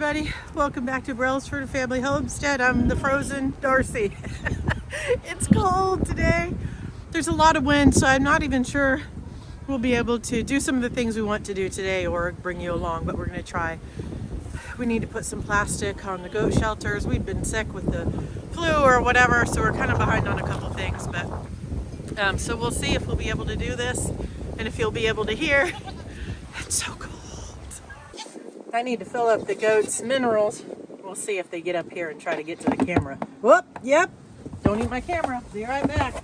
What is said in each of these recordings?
everybody, welcome back to Brelsford Family Homestead. I'm the frozen Darcy. It's cold today. There's a lot of wind, so I'm not even sure we'll be able to do some of the things we want to do today or bring you along, but we're going to try. We need to put some plastic on the goat shelters. We've been sick with the flu or whatever, so we're kind of behind on a couple things, but so we'll see if we'll be able to do this and if you'll be able to hear. It's so cold. I need to fill up the goats' minerals. We'll see if they get up here and try to get to the camera. Whoop, yep. Don't eat my camera. Be right back.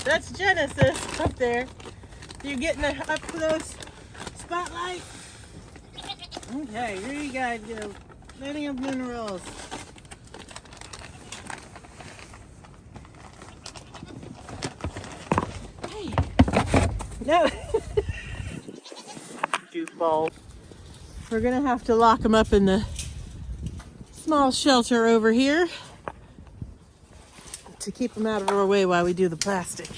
That's Genesis up there. You getting up close spotlight? Okay, here you guys go. Plenty of minerals. Hey, no. Goofball. We're gonna have to lock them up in the small shelter over here to keep them out of our way while we do the plastic.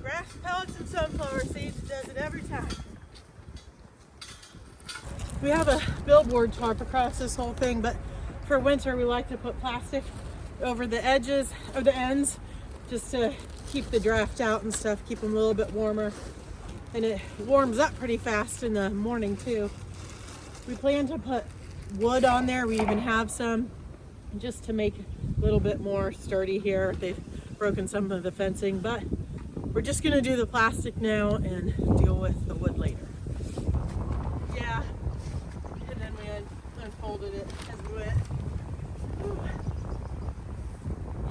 Grass pellets and sunflower seeds does it every time. We have a billboard tarp across this whole thing, but for winter we like to put plastic over the edges of the ends just to keep the draft out and stuff, keep them a little bit warmer. And it warms up pretty fast in the morning too. We plan to put wood on there. We even have some just to make it a little bit more sturdy here. They've broken some of the fencing, but we're just gonna do the plastic now and deal with the wood later. Yeah, and then we unfolded it as we went. Ooh.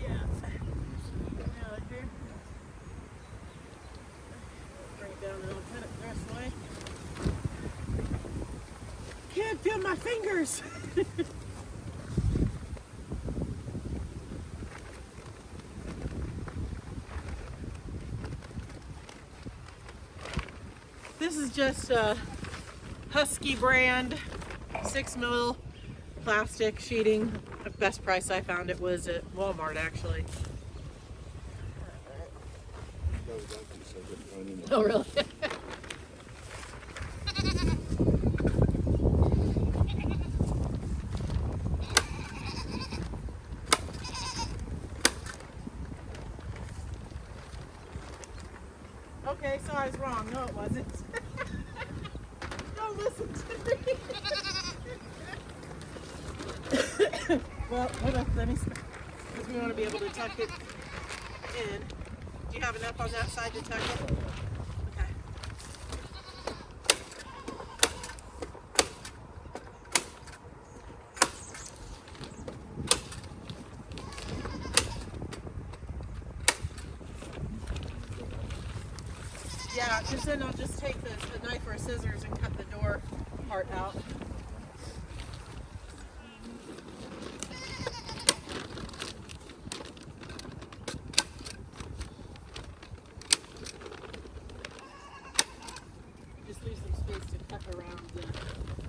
Yeah. Now here. Bring it down a little bit this way. Can't feel my fingers. This is just a Husky brand 6mm plastic sheeting. The best price I found it was at Walmart actually. Oh really? Okay, so I was wrong. No, it wasn't. Don't listen to me. Well, hold on. Let me see. Because we want to be able to tuck it in. Do you have enough on that side to tuck it? Okay. Yeah, because then I'll just take the knife or scissors and cut the door part out. Just leave some space to cut around the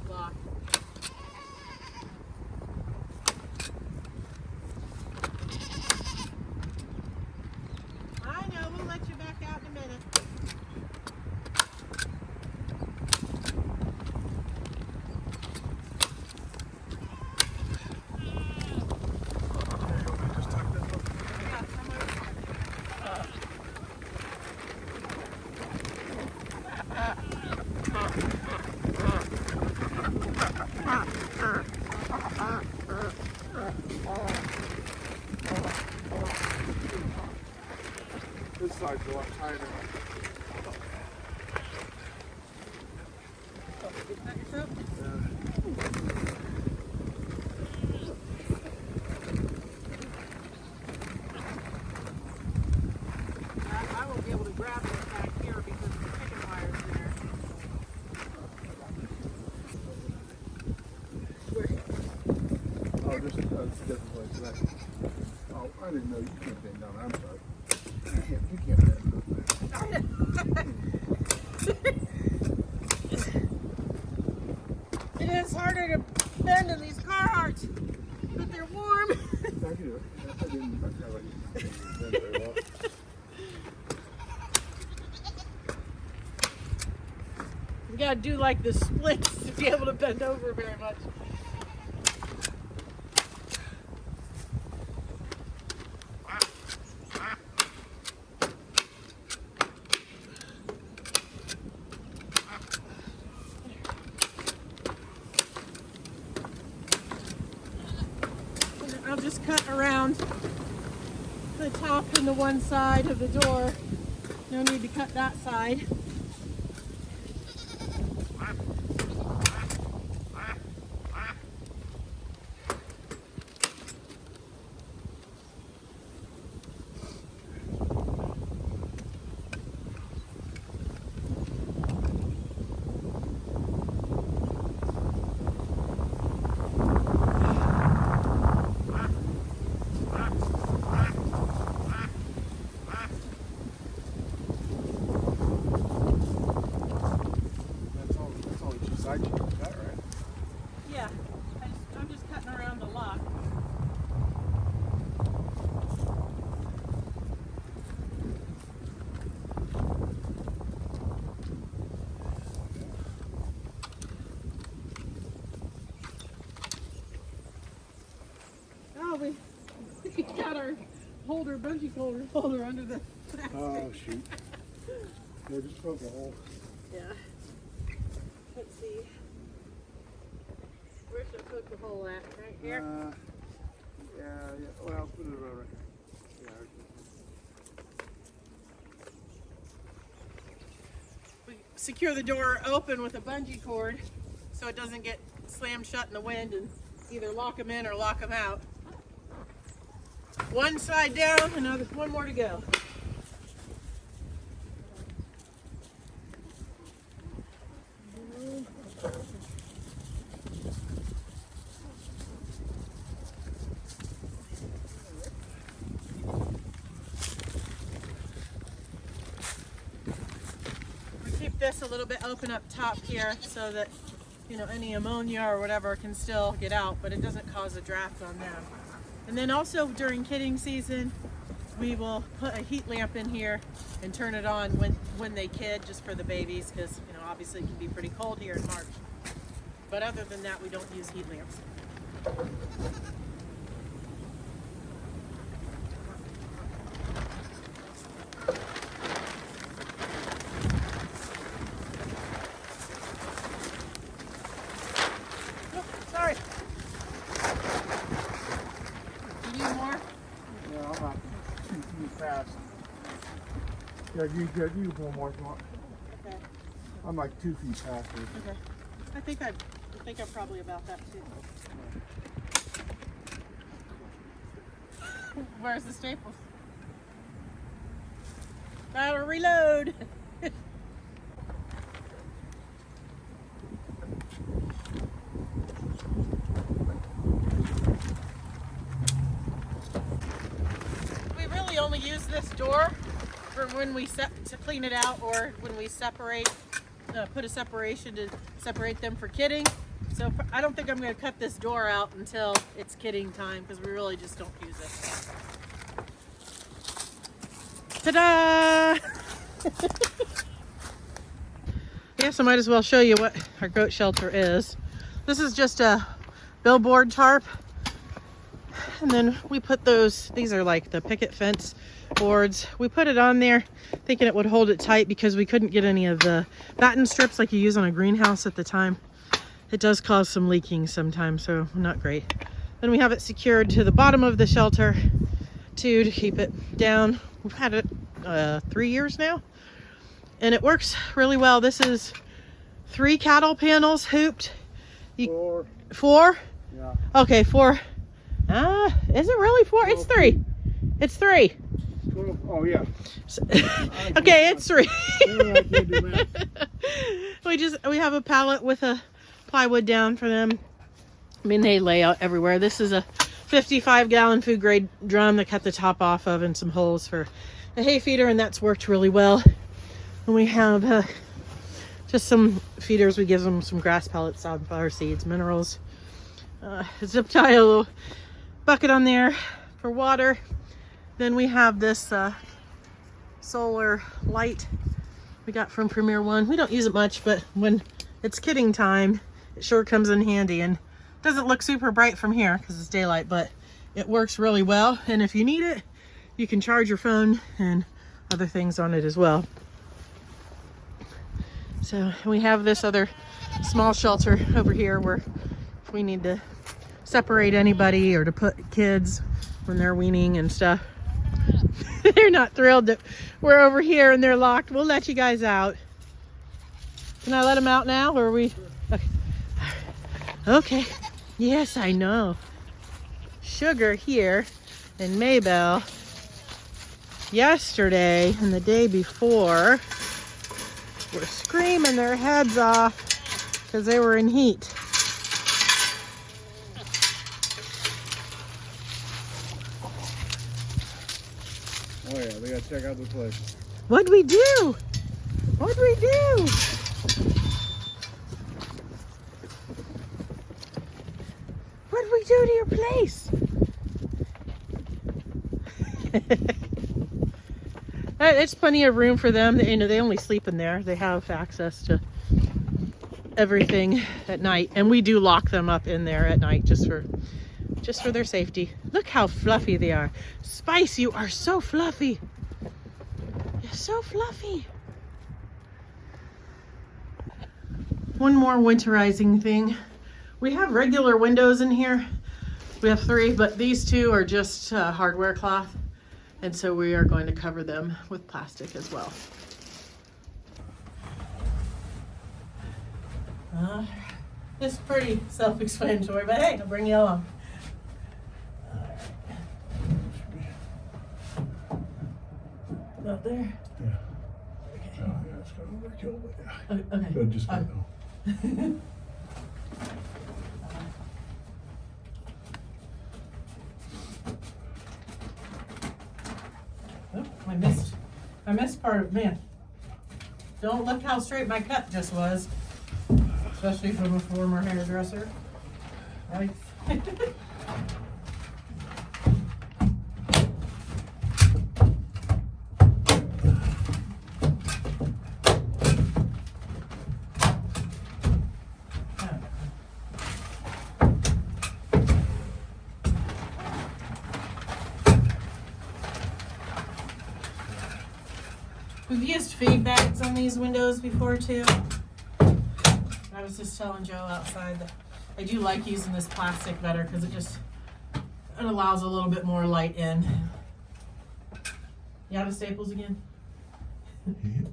block. I know, we'll let you back out in a minute. side's a lot tighter. I won't be able to grab it back here because the chicken wire's there. Oh, just a different place. Oh, I didn't know you can't bend down. I'm sorry. You can't bend. It is harder to bend in these Carhartts, but they're warm. I can do it. I didn't bend very well. You gotta do like the splits to be able to bend over very much. I'll just cut around the top and the one side of the door. No need to cut that side. That's only two side chains, is that right? Yeah, I'm just cutting around the lock. Oh, we got our bungee holder under the plastic. Oh, shoot. Yeah, just poke a hole. Yeah. Let's see. Where should I poke the hole at? Right here? Yeah. Well, put it right here. We secure the door open with a bungee cord so it doesn't get slammed shut in the wind and either lock them in or lock them out. One side down, one more to go. We keep this a little bit open up top here so that, you know, any ammonia or whatever can still get out, but it doesn't cause a draft on them. And then also during kidding season, we will put a heat lamp in here and turn it on when they kid, just for the babies, because, you know, obviously it can be pretty cold here in March. But other than that, we don't use heat lamps. Oh, sorry. You need more? Yeah, I'm not too fast. Yeah, you can pull more if you want. Okay. I'm like 2 feet faster. Okay. I think I'm probably about that too. Where's the staples? Gotta reload. We really only use this door for when we to clean it out, or when we separate, put a separation to separate them for kidding. So I don't think I'm going to cut this door out until it's kidding time, because we really just don't use it. Ta-da! Yes, I might as well show you what our goat shelter is. This is just a billboard tarp. And then we put these are like the picket fence boards. We put it on there thinking it would hold it tight because we couldn't get any of the batten strips like you use on a greenhouse at the time. It does cause some leaking sometimes, so not great. Then we have it secured to the bottom of the shelter to keep it down. We've had it 3 years now, and it works really well. This is 3 cattle panels hooped. 4. 4? Yeah. Okay, 4. Is it really 4? It's 3. It's 3. 12. Oh yeah. Okay, it's 3. I can't do math. We have a pallet with a plywood down for them. I mean, they lay out everywhere. This is a 55-gallon food grade drum that cut the top off of, and some holes for a hay feeder, and that's worked really well. And we have just some feeders. We give them some grass pellets, sunflower seeds, minerals. Zip tie a little bucket on there for water. Then we have this solar light we got from Premier One. We don't use it much, but when it's kidding time, it sure comes in handy, and doesn't look super bright from here because it's daylight, but it works really well. And if you need it, you can charge your phone and other things on it as well. So we have this other small shelter over here where if we need to separate anybody or to put kids when they're weaning and stuff. They're not thrilled that we're over here and they're locked. We'll let you guys out. Can I let them out now, or are we? Okay. Okay. Yes, I know. Sugar here and Maybell yesterday and the day before were screaming their heads off because they were in heat. Oh yeah, they gotta check out the place. What'd we do? What'd we do? What'd we do to your place? It's plenty of room for them. You know, they only sleep in there. They have access to everything at night, and we do lock them up in there at night just for their safety. Look how fluffy they are. Spice, you are so fluffy. You're so fluffy. One more winterizing thing. We have regular windows in here. We have 3, but these 2 are just hardware cloth. And so we are going to cover them with plastic as well. It's pretty self-explanatory, but hey, I'll bring you along. Out there? Yeah. Okay. Oh, yeah, it's got overkill, but yeah. Okay. But just right now. Oh, I missed part of, man. Don't look how straight my cut just was. Especially from a former hairdresser. Right? We've used feed bags on these windows before too. I was just telling Joe outside that I do like using this plastic better because it allows a little bit more light in. You have the staples again? Yep.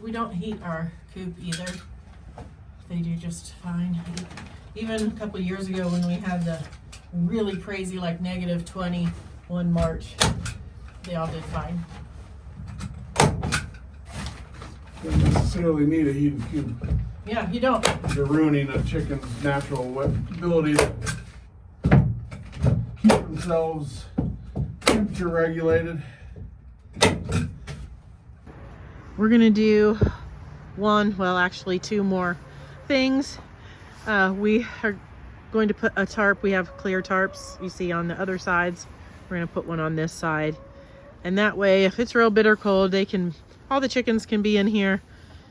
We don't heat our coop either. They do just fine. Even a couple years ago when we had the really crazy like -20 one March, they all did fine. Don't necessarily need a heated coop. Yeah, you don't. You're ruining a chicken's natural ability to keep themselves temperature regulated. We're gonna do actually 2 more things. We are going to put a tarp. We have clear tarps you see on the other sides. We're gonna put one on this side. And that way, if it's real bitter cold, all the chickens can be in here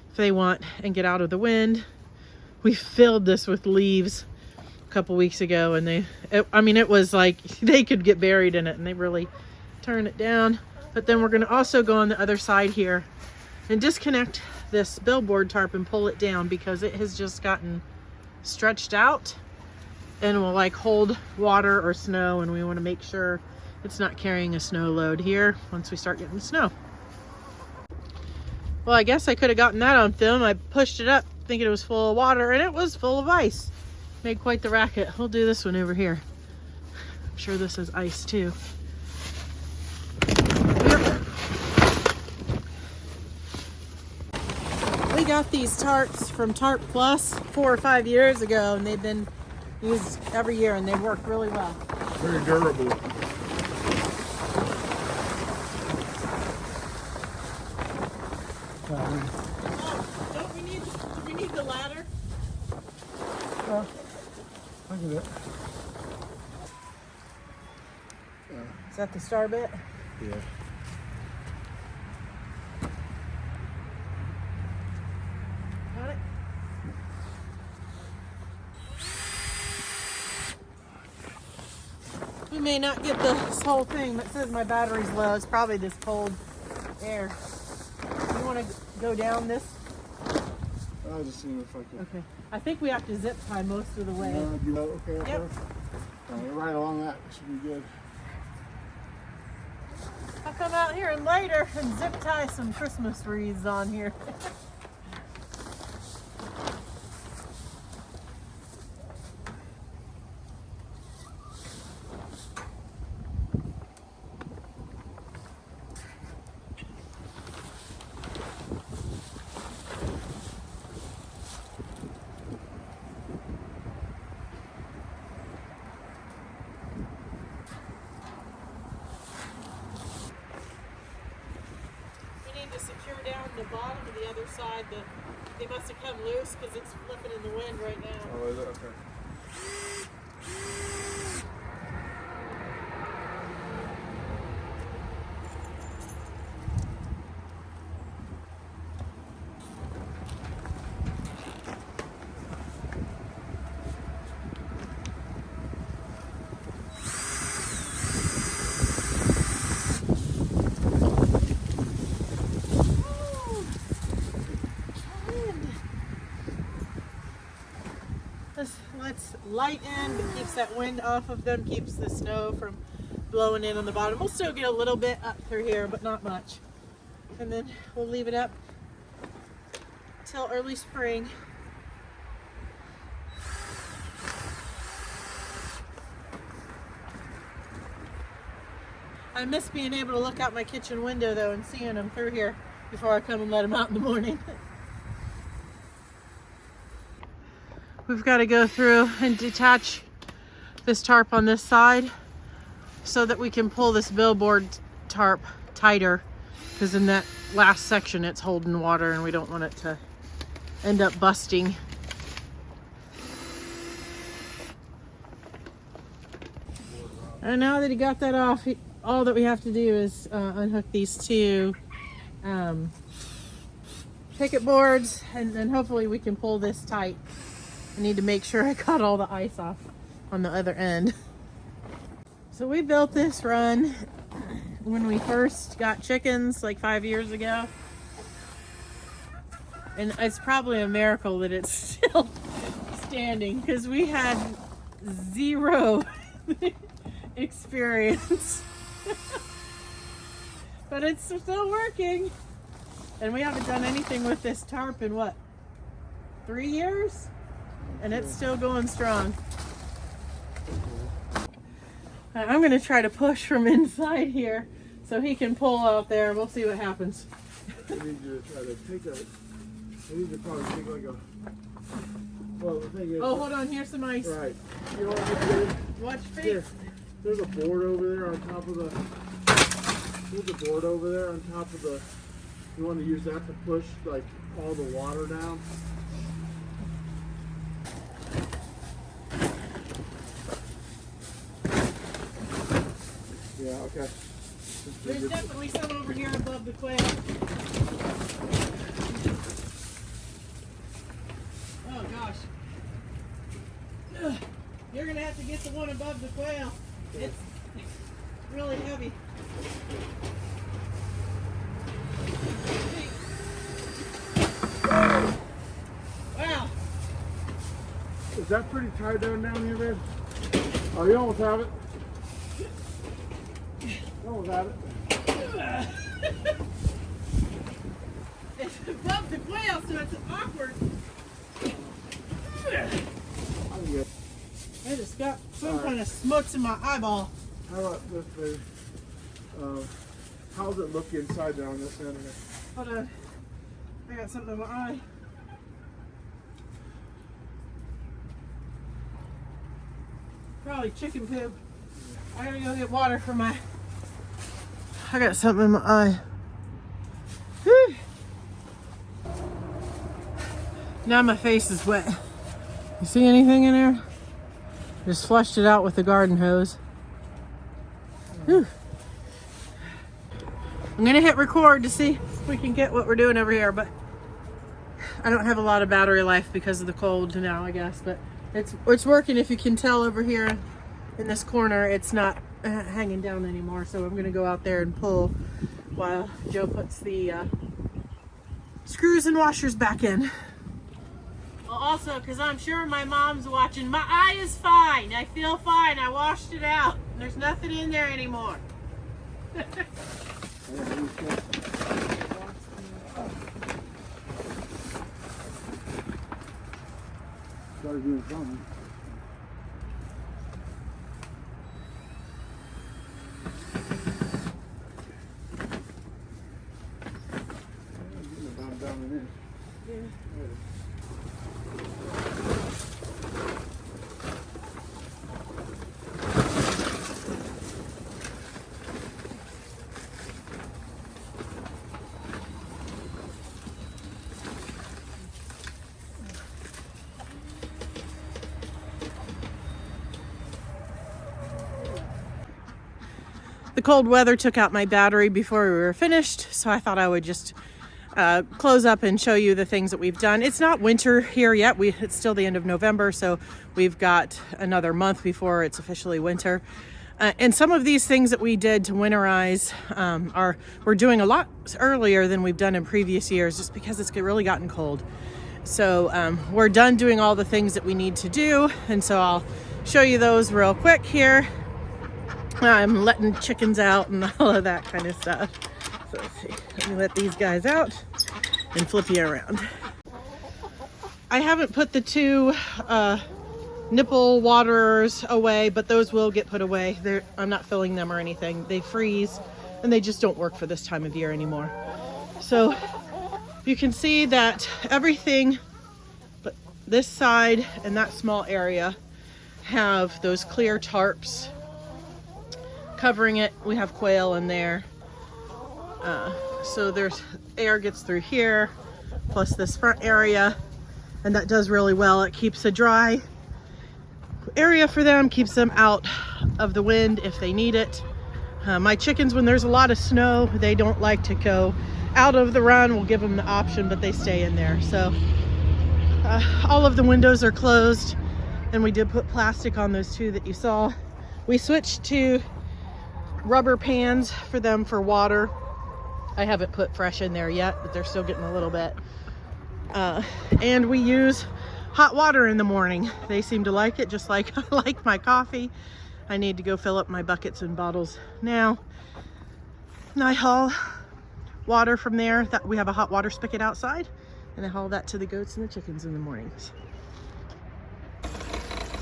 if they want and get out of the wind. We filled this with leaves a couple weeks ago, and it was like they could get buried in it, and they really turn it down. But then we're gonna also go on the other side here and disconnect this billboard tarp and pull it down because it has just gotten stretched out and will like hold water or snow, and we want to make sure it's not carrying a snow load here once we start getting snow. Well, I guess I could have gotten that on film. I pushed it up thinking it was full of water, and it was full of ice. Made quite the racket. We'll do this one over here. I'm sure this is ice too. Yep. We got these tarps from Tarp Plus 4 or 5 years ago, and they've been used every year, and they work really well. Very durable. Oh, do we need the ladder? Look at it. Is that the star bit? Yeah. Got it? We may not get this whole thing, but it says my battery's low. It's probably this cold air. You want to go down this? I was just seeing if I could. Okay. I think we have to zip tie most of the way. Okay. Yep. Right along that should be good. I'll come out here and later and zip tie some Christmas wreaths on here. To secure down the bottom of the other side. They must have come loose because it's flipping in the wind right now. Oh, is it? Okay. Let's light in, but keeps that wind off of them, keeps the snow from blowing in on the bottom. We'll still get a little bit up through here, but not much. And then we'll leave it up till early spring. I miss being able to look out my kitchen window though and seeing them through here before I come and let them out in the morning. We've got to go through and detach this tarp on this side so that we can pull this billboard tarp tighter, because in that last section it's holding water and we don't want it to end up busting. And now that he got that off, all that we have to do is unhook these two picket boards, and then hopefully we can pull this tight. I need to make sure I got all the ice off on the other end. So we built this run when we first got chickens like 5 years ago. And it's probably a miracle that it's still standing, because we had zero experience. But it's still working. And we haven't done anything with this tarp in what, 3 years? And it's still going strong. I'm going to try to push from inside here so he can pull out there. We'll see what happens. I need you to try to take a. I need to probably take like a. Well, the thing is. Oh, hold on. Here's some ice. Right. You know what I'm gonna do? Watch feet. Here. There's a board over there on top of the. There's a board over there on top of the. You want to use that to push like all the water down. Yeah, okay. There's definitely some over here above the quail. Oh gosh. Ugh. You're gonna have to get the one above the quail. It's really heavy. Wow. Is that pretty tied down here, man? Oh, you almost have it. about it. It's above the quail, so it's awkward. I'm good. I just got some kind of smuts in my eyeball. How about this, baby? How's it look inside there on this end here? Hold on. I got something in my eye. Probably chicken poop. I gotta go get water for my... I got something in my eye. Whew. Now my face is wet. You see anything in there? Just flushed it out with the garden hose. Whew. I'm gonna hit record to see if we can get what we're doing over here, but I don't have a lot of battery life because of the cold now, I guess, but it's working. If you can tell over here in this corner, it's not hanging down anymore, so I'm gonna go out there and pull while Joe puts the screws and washers back in. Well, also, because I'm sure my mom's watching, my eye is fine. I feel fine. I washed it out. There's nothing in there anymore. Started doing something. Down in there. Yeah. The cold weather took out my battery before we were finished, so I thought I would just close up and show you the things that we've done. It's not winter here yet. It's still the end of November, so we've got another month before it's officially winter. And some of these things that we did to winterize we're doing a lot earlier than we've done in previous years, just because it's really gotten cold. So we're done doing all the things that we need to do, and so I'll show you those real quick here. I'm letting chickens out and all of that kind of stuff. So let's see, let me let these guys out and flip you around. I haven't put the two nipple waterers away, but those will get put away. I'm not filling them or anything. They freeze and they just don't work for this time of year anymore. So you can see that everything but this side and that small area have those clear tarps covering it. We have quail in there. So there's air gets through here, plus this front area, and that does really well. It keeps a dry area for them, keeps them out of the wind if they need it. My chickens, when there's a lot of snow, they don't like to go out of the run. We'll give them the option, but they stay in there. So all of the windows are closed, and we did put plastic on those two that you saw. We switched to rubber pans for them for water. I haven't put fresh in there yet, but they're still getting a little bit. And we use hot water in the morning. They seem to like it, just like I like my coffee. I need to go fill up my buckets and bottles now. And I haul water from there. That we have a hot water spigot outside, and I haul that to the goats and the chickens in the mornings.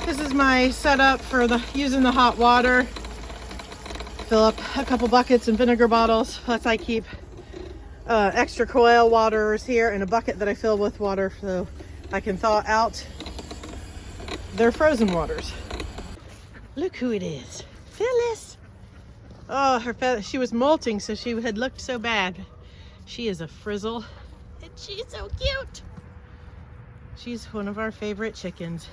This is my setup for using the hot water. Fill up a couple buckets and vinegar bottles, plus I keep extra quail waters here in a bucket that I fill with water so I can thaw out their frozen waters. Look who it is, Phyllis. Oh, she was molting, so she had looked so bad. She is a frizzle, and she's so cute. She's one of our favorite chickens.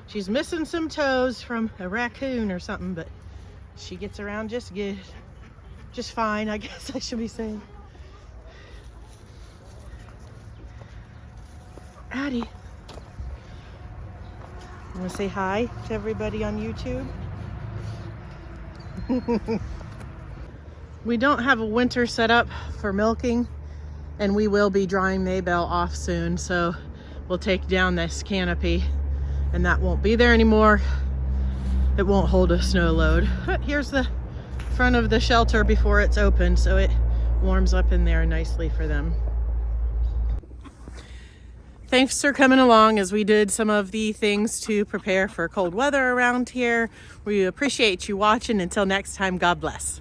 She's missing some toes from a raccoon or something, but she gets around just good. Just fine, I guess I should be saying. Addie. Want to say hi to everybody on YouTube? We don't have a winter setup for milking, and we will be drying Maybelle off soon, so we'll take down this canopy, and that won't be there anymore. It won't hold a snow load. But here's the front of the shelter before it's open, so it warms up in there nicely for them. Thanks for coming along as we did some of the things to prepare for cold weather around here. We appreciate you watching. Until next time, God bless.